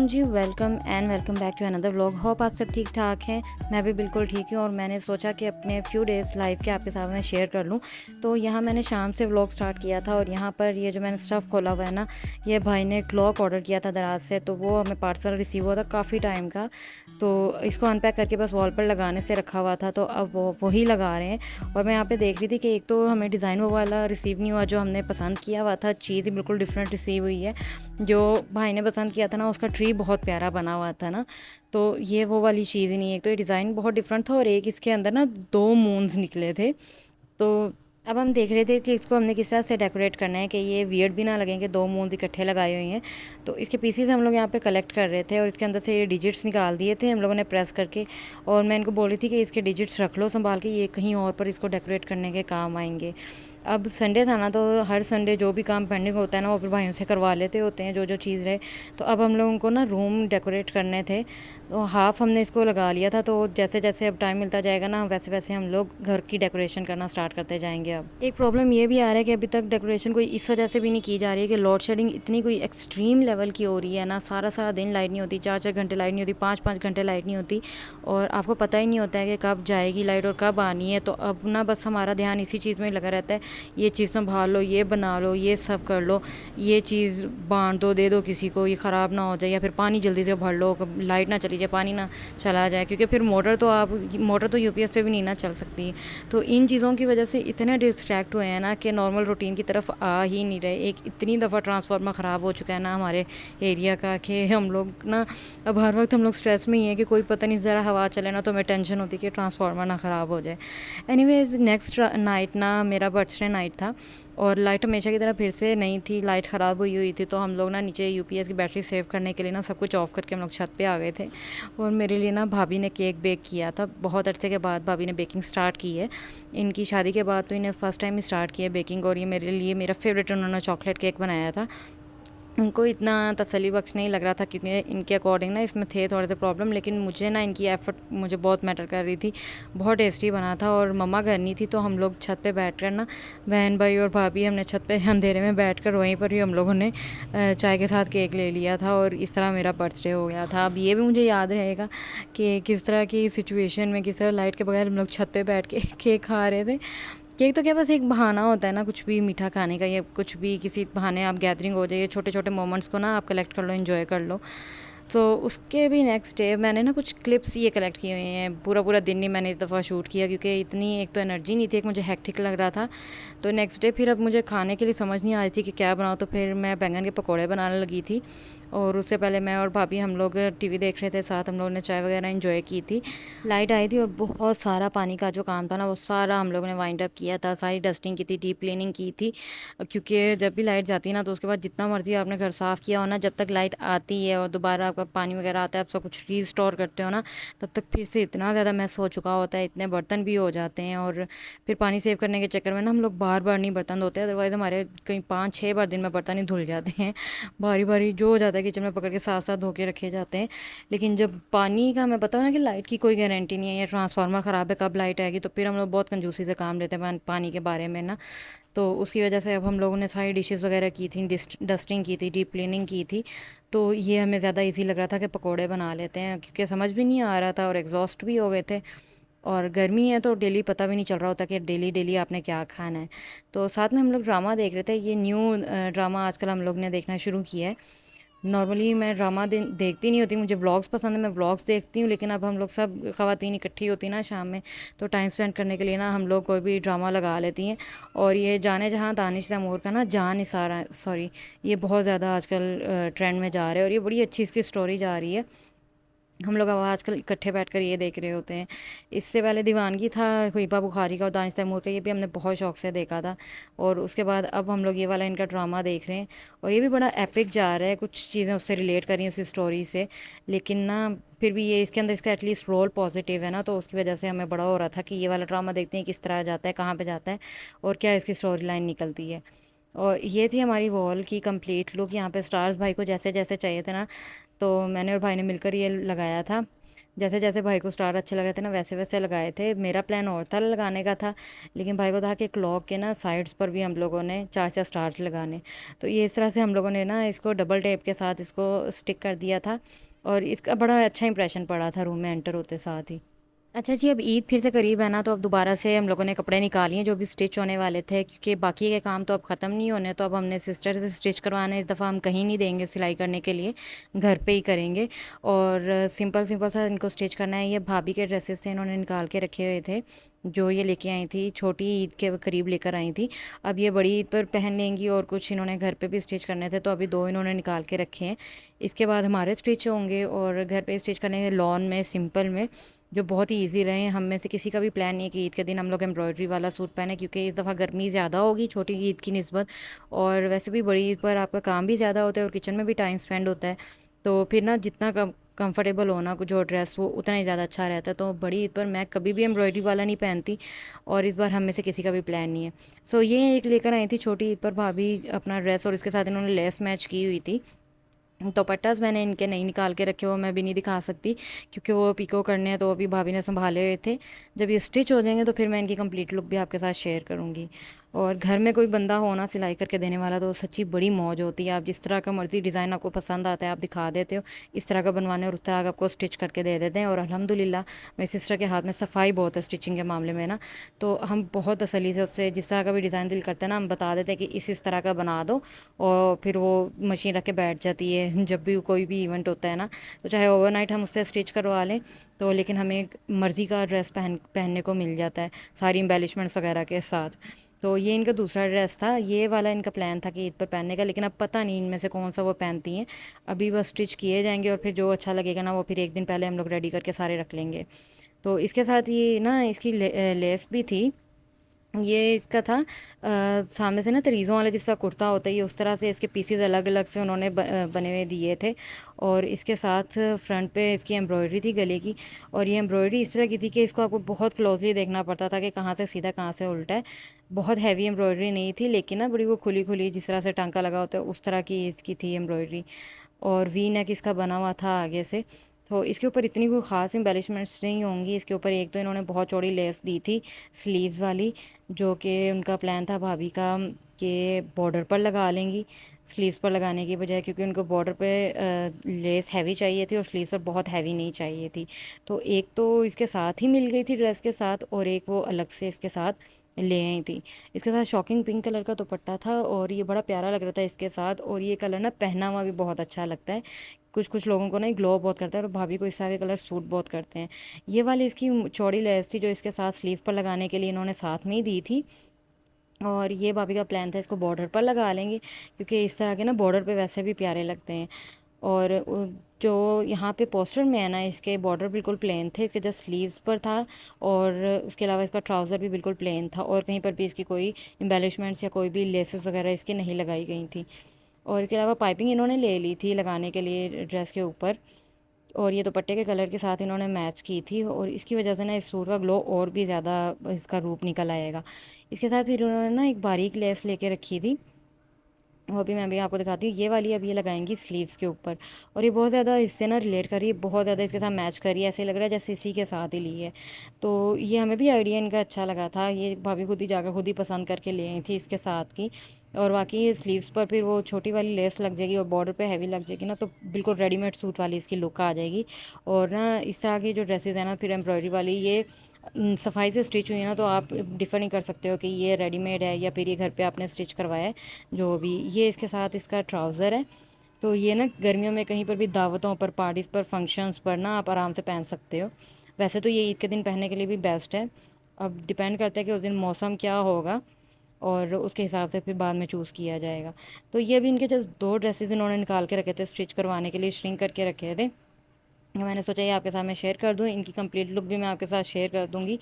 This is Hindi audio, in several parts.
अस्सलाम जी, welcome and welcome back to another vlog. Hope आप सब ठीक ठाक हैं। मैं भी बिल्कुल ठीक हूँ और मैंने सोचा कि अपने फ्यू डेज़ लाइफ के आपके साथ में शेयर कर लूँ। तो यहाँ मैंने शाम से व्लॉग स्टार्ट किया था और यहाँ पर ये जो मैंने स्टफ़ खोला हुआ है ना, ये भाई ने क्लॉक ऑर्डर किया था दराज से, तो वो हमें पार्सल रिसीव हुआ था काफ़ी टाइम का। तो इसको अनपैक करके बस वॉल पर लगाने से रखा हुआ था, तो अब वो वही लगा रहे हैं। और मैं यहाँ पे देख रही थी कि एक तो हमें डिज़ाइन वो वाला रिसीव नहीं हुआ जो हमने पसंद किया हुआ था, चीज़ ही बिल्कुल डिफरेंट रिसीव हुई है। जो भाई ने पसंद किया था ना, उसका ट्री बहुत प्यारा बना हुआ था ना, तो ये वो वाली चीज़ ही नहीं है। एक तो ये डिज़ाइन बहुत डिफरेंट था और एक इसके अंदर ना 2 मून्स निकले थे। तो अब हम देख रहे थे कि इसको हमने किस तरह से डेकोरेट करना है कि ये वियर्ड भी ना लगें कि 2 मून्स इकट्ठे लगाए हुए हैं। तो इसके पीसीज हम लोग यहाँ पे कलेक्ट कर रहे थे और इसके अंदर से ये डिजिट्स निकाल दिए थे हम लोगों ने प्रेस करके। और मैं इनको बोल रही थी कि इसके डिजिट्स रख लो संभाल के, ये कहीं और पर इसको डेकोरेट करने के काम आएंगे। अब संडे था ना, तो हर संडे जो भी काम पेंडिंग होता है ना, वो फिर भाइयों से करवा लेते होते हैं जो जो चीज़ रहे। तो अब हम लोगों को ना रूम डेकोरेट करने थे, तो हाफ़ हमने इसको लगा लिया था। तो जैसे जैसे अब टाइम मिलता जाएगा ना, वैसे वैसे हम लोग घर की डेकोरेशन करना स्टार्ट करते जाएंगे। अब एक प्रॉब्लम ये भी आ रहा है कि अभी तक डेकोरेशन कोई इस वजह से भी नहीं की जा रही है कि लोड शेडिंग इतनी कोई एक्सट्रीम लेवल की हो रही है ना। सारा सारा दिन लाइट नहीं होती, 4 4 घंटे लाइट नहीं होती, 5 5 घंटे लाइट नहीं होती, और आपको पता ही नहीं होता है कि कब जाएगी लाइट और कब आनी है। तो अब ना बस हमारा ध्यान इसी चीज़ में लगा रहता है, ये चीज़ संभाल लो, ये बना लो, ये सब कर लो, ये चीज़ बांट दो, दे दो किसी को, ये ख़राब ना हो जाए, या फिर पानी जल्दी से भर लो, लाइट ना चली जाए, पानी ना चला जाए, क्योंकि फिर मोटर तो यूपीएस पे भी नहीं ना चल सकती। तो इन चीज़ों की वजह से इतने डिस्ट्रैक्ट हुए हैं ना कि नॉर्मल रूटीन की तरफ आ ही नहीं रहे। एक इतनी दफ़ा ट्रांसफार्मर ख़राब हो चुका है ना हमारे एरिया का कि हम लोग ना अब हर वक्त हम लोग स्ट्रेस में ही है कि कोई पता नहीं ज़रा हवा चले ना तो हमें टेंशन होती है कि ट्रांसफार्मर ना ख़राब हो जाए। एनीवेज नेक्स्ट नाइट ना मेरा बर्थडे नाइट था और लाइट हमेशा की तरह फिर से नहीं थी, लाइट ख़राब हुई हुई थी। तो हम लोग ना नीचे यूपीएस की बैटरी सेव करने के लिए ना सब कुछ ऑफ़ करके हम लोग छत पे आ गए थे। और मेरे लिए ना भाभी ने केक बेक किया था, बहुत अरसे के बाद भाभी ने बेकिंग स्टार्ट की है। इनकी शादी के बाद तो इन्हें फ़र्स्ट टाइम ही स्टार्ट किया बेकिंग, और ये मेरे लिए मेरा फेवरेट उन्होंने चॉकलेट केक बनाया था। उनको इतना तसल्ली बख्श नहीं लग रहा था क्योंकि इनके अकॉर्डिंग ना इसमें थे थोड़े से प्रॉब्लम, लेकिन मुझे ना इनकी एफ़र्ट मुझे बहुत मैटर कर रही थी। बहुत टेस्टी बना था और मम्मा घर नहीं थी, तो हम लोग छत पे बैठ कर ना, बहन भाई और भाभी, हमने छत पे अंधेरे में बैठ कर वहीं पर ही हम लोगों ने चाय के साथ केक ले लिया था और इस तरह मेरा बर्थडे हो गया था। अब ये भी मुझे याद रहेगा कि किस तरह की सिचुएशन में, किस तरह लाइट के बगैर हम लोग छत पे बैठ के केक खा रहे थे। केक तो क्या बस एक बहाना होता है ना, कुछ भी मीठा खाने का, या कुछ भी किसी बहाने आप गैदरिंग हो जाए, छोटे छोटे मोमेंट्स को ना आप कलेक्ट कर लो, एंजॉय कर लो। तो उसके भी नेक्स्ट डे मैंने ना कुछ क्लिप्स ये कलेक्ट किए हुए हैं। पूरा पूरा दिन नहीं मैंने इस दफ़ा शूट किया क्योंकि इतनी एक तो एनर्जी नहीं थी, एक मुझे हेक्टिक लग रहा था। तो नेक्स्ट डे फिर अब मुझे खाने के लिए समझ नहीं आ रही थी कि क्या बनाऊँ, तो फिर मैं बैंगन के पकौड़े बनाने लगी थी। और उससे पहले मैं और भाभी हम लोग टीवी देख रहे थे साथ, हम लोगों ने चाय वगैरह इन्जॉय की थी। लाइट आई थी और बहुत सारा पानी का जो काम था ना, वो सारा हम लोगों ने वाइंड अप किया था, सारी डस्टिंग की थी, डीप क्लीनिंग की थी। क्योंकि जब भी लाइट जाती है ना, तो उसके बाद जितना मर्जी आपने घर साफ़ किया हो ना, जब तक लाइट आती है और दोबारा आपका पानी वगैरह आता है, आप सब कुछ रीस्टोर करते हो ना, तब तक फिर से इतना ज़्यादा मैस हो चुका होता है, इतने बर्तन भी हो जाते हैं। और फिर पानी सेव करने के चक्कर में ना हम लोग बार बार नहीं बर्तन धोते, अदरवाइज़ हमारे कहीं 5 6 बार दिन में बर्तन ही धुल जाते हैं। भारी भारी जो हो जाता है किचन में पकड़ के साथ साथ धो के रखे जाते हैं। लेकिन जब पानी का, मैं बताऊँ ना कि लाइट की कोई गारंटी नहीं है, या ट्रांसफार्मर ख़राब है कब लाइट आएगी, तो फिर हम लोग बहुत कंजूसी से काम लेते हैं पानी के बारे में ना। तो उसकी वजह से अब हम लोगों ने सारी डिशेस वगैरह की थी, डस्टिंग की थी, डीप क्लीनिंग की थी। तो ये हमें ज़्यादा इजी लग रहा था कि पकोड़े बना लेते हैं, क्योंकि समझ भी नहीं आ रहा था और एग्जॉस्ट भी हो गए थे। और गर्मी है तो डेली पता भी नहीं चल रहा होता कि डेली डेली आपने क्या खाना है। तो साथ में हम लोग ड्रामा देख रहे थे। ये न्यू ड्रामा आजकल हम लोग ने देखना शुरू किया है। नॉर्मली मैं ड्रामा देखती नहीं होती, मुझे व्लॉग्स पसंद है, मैं व्लॉग्स देखती हूँ, लेकिन अब हम लोग सब ख़वातीन इकट्ठी होती ना शाम में, तो टाइम स्पेंड करने के लिए ना हम लोग कोई भी ड्रामा लगा लेती हैं। और ये जाने जहाँ दानिश तैमूर का ना जान निसार, सॉरी, ये बहुत ज़्यादा आजकल ट्रेंड में जा रहा है और ये बड़ी अच्छी इसकी स्टोरी जा रही है। हम लोग अब आजकल इकट्ठे बैठकर ये देख रहे होते हैं। इससे पहले दीवानगी था ख्वीबा बुखारी का और दानिश तैमूर का, ये भी हमने बहुत शौक से देखा था। और उसके बाद अब हम लोग ये वाला इनका ड्रामा देख रहे हैं और ये भी बड़ा एपिक जा रहा है, कुछ चीज़ें उससे रिलेट करी उसी स्टोरी से। लेकिन ना फिर भी ये इसके अंदर इसका एटलीस्ट रोल पॉजिटिव है ना, तो उसकी वजह से हमें बड़ा हो रहा था कि ये वाला ड्रामा देखते हैं किस तरह जाता है, कहाँ पर जाता है और क्या इसकी स्टोरी लाइन निकलती है। और ये थी हमारी वॉल की कंप्लीट लुक। यहाँ पे स्टार्स भाई को जैसे जैसे चाहिए थे ना, तो मैंने और भाई ने मिलकर ये लगाया था। जैसे जैसे भाई को स्टार अच्छे लग रहे थे ना वैसे वैसे लगाए थे। मेरा प्लान और था लगाने का था, लेकिन भाई को था कि क्लॉक के ना साइड्स पर भी हम लोगों ने चार चार स्टार्स लगाने। तो ये इस तरह से हम लोगों ने ना इसको डबल टेप के साथ इसको स्टिक कर दिया था, और इसका बड़ा अच्छा इंप्रेशन पड़ा था रूम में एंटर होते साथ ही। अच्छा जी, अब ईद फिर से करीब है ना, तो अब दोबारा से हम लोगों ने कपड़े निकालिए जो भी स्टिच होने वाले थे, क्योंकि बाकी के काम तो अब ख़त्म नहीं होने। तो अब हमने सिस्टर से स्टिच करवाने, इस दफ़ा हम कहीं नहीं देंगे सिलाई करने के लिए, घर पे ही करेंगे। और सिंपल सिंपल सा इनको स्टिच करना है। ये भाभी के ड्रेसेस थे, इन्होंने निकाल के रखे हुए थे, जो ये लेके आई थी, छोटी ईद के करीब लेकर आई थी। अब ये बड़ी ईद पर पहन लेंगी, और कुछ इन्होंने घर पे भी स्टिच करने थे, तो अभी दो इन्होंने निकाल के रखे हैं। इसके बाद हमारे स्टिच होंगे, और घर पे स्टिच करने लॉन में सिंपल में, जो बहुत ही ईजी रहे। हम में से किसी का भी प्लान नहीं है कि ईद के दिन हम लोग एम्ब्रॉयडरी वाला सूट पहने, क्योंकि इस दफ़ा गर्मी ज़्यादा होगी छोटी ईद की निस्बत, और वैसे भी बड़ी ईद पर आपका काम भी ज़्यादा होता है और किचन में भी टाइम स्पेंड होता है। तो फिर ना जितना कम कंफर्टेबल होना जो ड्रेस वो उतना ही ज़्यादा अच्छा रहता है। तो बड़ी ईद पर मैं कभी भी एम्ब्रॉयडरी वाला नहीं पहनती, और इस बार हम में से किसी का भी प्लान नहीं है। सो ये एक लेकर आई थी छोटी ईद पर भाभी अपना ड्रेस, और इसके साथ इन्होंने लेस मैच की हुई थी। दुपट्टास मैंने इनके नहीं निकाल के रखे, वो मैं भी नहीं दिखा सकती क्योंकि वो पिको करने हैं, तो अभी भाभी ने संभाले हुए थे। जब ये स्टिच हो जाएंगे तो फिर मैं इनकी कंप्लीट लुक भी आपके साथ शेयर करूँगी। और घर में कोई बंदा हो ना सिलाई करके देने वाला, तो सच्ची बड़ी मौज होती है। आप जिस तरह का मर्ज़ी डिज़ाइन आपको पसंद आता है आप दिखा देते हो, इस तरह का बनवाने और उस तरह का आपको स्टिच करके दे देते हैं। और अल्हम्दुलिल्लाह मेरी सिस्टर के हाथ में सफाई बहुत है स्टिचिंग के मामले में ना, तो हम बहुत तसल्ली से उससे जिस तरह का भी डिज़ाइन दिल करते हैं ना, हम बता देते हैं कि इस तरह का बना दो, और फिर वो मशीन रख के बैठ जाती है। जब भी कोई भी इवेंट होता है ना, तो चाहे ओवरनाइट हम उससे स्टिच करवा लें, तो लेकिन हमें मर्ज़ी का ड्रेस पहनने को मिल जाता है सारी एम्बेलिशमेंट्स वगैरह के साथ। तो ये इनका दूसरा ड्रेस था, ये वाला इनका प्लान था कि ईद पर पहनने का, लेकिन अब पता नहीं इनमें से कौन सा वो पहनती हैं। अभी बस स्टिच किए जाएंगे, और फिर जो अच्छा लगेगा ना वो फिर एक दिन पहले हम लोग रेडी करके सारे रख लेंगे। तो इसके साथ ये ना इसकी लेस भी थी। ये इसका था सामने से ना तरीज़ों वाला जिस तरह कुर्ता होता है, ये उस तरह से इसके पीसीज अलग अलग से उन्होंने बने हुए दिए थे। और इसके साथ फ्रंट पे इसकी एम्ब्रॉयडरी थी गले की, और ये एम्ब्रॉयडरी इस तरह की थी कि इसको आपको बहुत क्लोजली देखना पड़ता था कि कहाँ से सीधा कहाँ से उल्टा है। बहुत हैवी एम्ब्रॉयडरी नहीं थी, लेकिन ना बड़ी वो खुली खुली जिस तरह से टांका लगा होता है उस तरह की इसकी थी एम्ब्रॉयडरी। और वी नेक इसका बना हुआ था आगे से। तो इसके ऊपर इतनी कोई ख़ास एम्बेलिशमेंट्स नहीं होंगी। इसके ऊपर एक तो इन्होंने बहुत चौड़ी लेस दी थी स्लीव्स वाली, जो कि उनका प्लान था भाभी का कि बॉर्डर पर लगा लेंगी स्लीव्स पर लगाने की बजाय, क्योंकि उनको बॉर्डर पे लेस हैवी चाहिए थी और स्लीव्स पर बहुत हैवी नहीं चाहिए थी। तो एक तो इसके साथ ही मिल गई थी ड्रेस के साथ, और एक वो अलग से इसके साथ ले आई थी। इसके साथ शॉकिंग पिंक कलर का दुपट्टा था, और ये बड़ा प्यारा लग रहा था इसके साथ। और ये कलर ना पहना हुआ भी बहुत अच्छा लगता है। कुछ कुछ लोगों को ना ग्लो बहुत करता है, और भाभी को इस तरह के कलर सूट बहुत करते हैं। ये वाली इसकी चौड़ी लेस थी जो इसके साथ स्लीव पर लगाने के लिए इन्होंने साथ में ही दी थी। और ये भाभी का प्लान था इसको बॉर्डर पर लगा लेंगे, क्योंकि इस तरह के ना बॉर्डर पे वैसे भी प्यारे लगते हैं। और जो यहाँ पे पोस्टर में है ना, इसके बॉर्डर बिल्कुल प्लेन थे, इसके जस्ट स्लीव्स पर था, और उसके अलावा इसका ट्राउज़र भी बिल्कुल प्लेन था, और कहीं पर भी इसकी कोई एम्बेलिशमेंट्स या कोई भी लेसेस वगैरह इसकी नहीं लगाई गई थी। और इसके अलावा पाइपिंग इन्होंने ले ली थी लगाने के लिए ड्रेस के ऊपर, और ये दुपट्टे के कलर के साथ इन्होंने मैच की थी, और इसकी वजह से ना इस सूट का ग्लो और भी ज़्यादा इसका रूप निकल आएगा। इसके साथ फिर उन्होंने ना एक बारीक लेस लेके रखी थी, वो भी मैं भी आपको दिखाती हूँ। ये वाली अब ये लगाएंगी स्लीव्स के ऊपर, और ये बहुत ज़्यादा इससे ना रिलेट कर रही है, बहुत ज़्यादा इसके साथ मैच कर रही है, ऐसे लग रहा है जैसे इसी के साथ ही ली है। तो ये हमें भी आइडिया इनका अच्छा लगा था, ये भाभी खुद ही जाकर खुद ही पसंद करके ले आई थी इसके साथ की। और बाकी ये स्लीव्स पर फिर वो छोटी वाली लेस लग जाएगी और बॉर्डर पे हैवी लग जाएगी ना, तो बिल्कुल रेडीमेड सूट वाली इसकी लुक आ जाएगी। और ना इस तरह की जो ड्रेसेस है ना फिर एम्ब्रॉयडरी वाली, ये सफाई से स्टिच हुई है ना, तो आप डिफ़र नहीं कर सकते हो कि ये रेडीमेड है या फिर ये घर पे आपने स्टिच करवाया है। जो भी ये इसके साथ इसका ट्राउज़र है, तो ये ना गर्मियों में कहीं पर भी दावतों पर, पार्टीज़ पर, फंक्शंस पर ना आप आराम से पहन सकते हो। वैसे तो ये ईद के दिन पहनने के लिए भी बेस्ट है। अब डिपेंड करता है कि उस दिन मौसम क्या होगा, और उसके हिसाब से फिर बाद में चूज़ किया जाएगा। तो ये भी इनके जस्ट दो ड्रेसेस इन्होंने निकाल के रखे थे स्टिच करवाने के लिए, श्रिंक करके रखे थे। मैंने सोचा ये आपके साथ मैं शेयर कर दूँ, इनकी कंप्लीट लुक भी मैं आपके साथ शेयर कर दूँगी।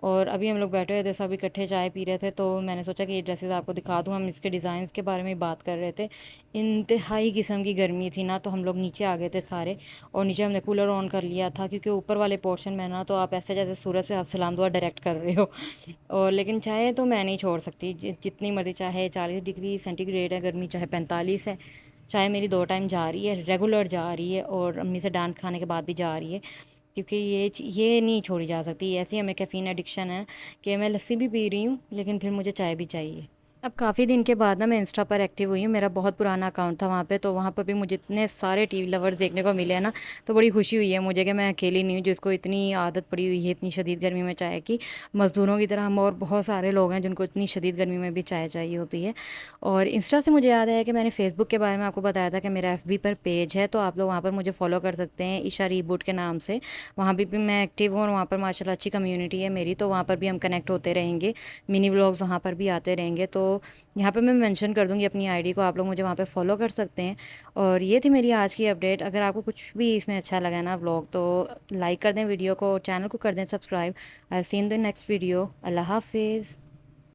और अभी हम लोग बैठे हुए थे, सब इकट्ठे चाय पी रहे थे, तो मैंने सोचा कि ये ड्रेसेस आपको दिखा दूँ। हम इसके डिज़ाइंस के बारे में बात कर रहे थे। इंतहाई किस्म की गर्मी थी ना, तो हम लोग नीचे आ गए थे सारे, और नीचे हमने कूलर ऑन कर लिया था, क्योंकि ऊपर वाले पोर्शन में ना तो आप ऐसे जैसे सूरज से आप सलाम दुआ डायरेक्ट कर रहे हो। और लेकिन चाहे तो मैं नहीं छोड़ सकती, जितनी मर्ज़ी, चाहे 40 डिग्री सेंटीग्रेड है गर्मी, चाहे 45 है, चाहे मेरी 2 टाइम जा रही है, रेगुलर जा रही है, और अम्मी से डांट खाने के बाद भी जा रही है, क्योंकि ये नहीं छोड़ी जा सकती। ऐसी हमें कैफ़ीन एडिक्शन है कि मैं लस्सी भी पी रही हूँ लेकिन फिर मुझे चाय भी चाहिए। अब काफ़ी दिन के बाद ना मैं इंस्टा पर एक्टिव हुई हूँ। मेरा बहुत पुराना अकाउंट था वहाँ पे, तो वहाँ पर भी मुझे इतने सारे टीवी लवर्स देखने को मिले हैं ना, तो बड़ी खुशी हुई है मुझे कि मैं अकेली नहीं हूँ जिसको इतनी आदत पड़ी हुई है इतनी शदीद गर्मी में चाय की। मज़दूरों की तरह हम और बहुत सारे लोग हैं जिनको इतनी शदीद गर्मी में भी चाय चाहिए होती है। और इंस्टा से मुझे याद आया कि मैंने फ़ेसबुक के बारे में आपको बताया था कि मेरा एफबी पर पेज है, तो आप लोग वहाँ पर मुझे फॉलो कर सकते हैं ईशा रीबूट के नाम से। वहाँ भी मैं एक्टिव हूँ और वहाँ पर माशाल्लाह अच्छी कम्युनिटी है मेरी, तो वहाँ पर भी हम कनेक्ट होते रहेंगे। मिनी व्लॉग्स वहाँ पर भी आते रहेंगे, तो यहाँ पे मैं मेंशन कर दूँगी अपनी आईडी को, आप लोग मुझे वहाँ पे फॉलो कर सकते हैं। और ये थी मेरी आज की अपडेट। अगर आपको कुछ भी इसमें अच्छा लगा ना व्लॉग, तो लाइक कर दें वीडियो को, चैनल को कर दें subscribe. I see in the next video. Allah हाफिज़।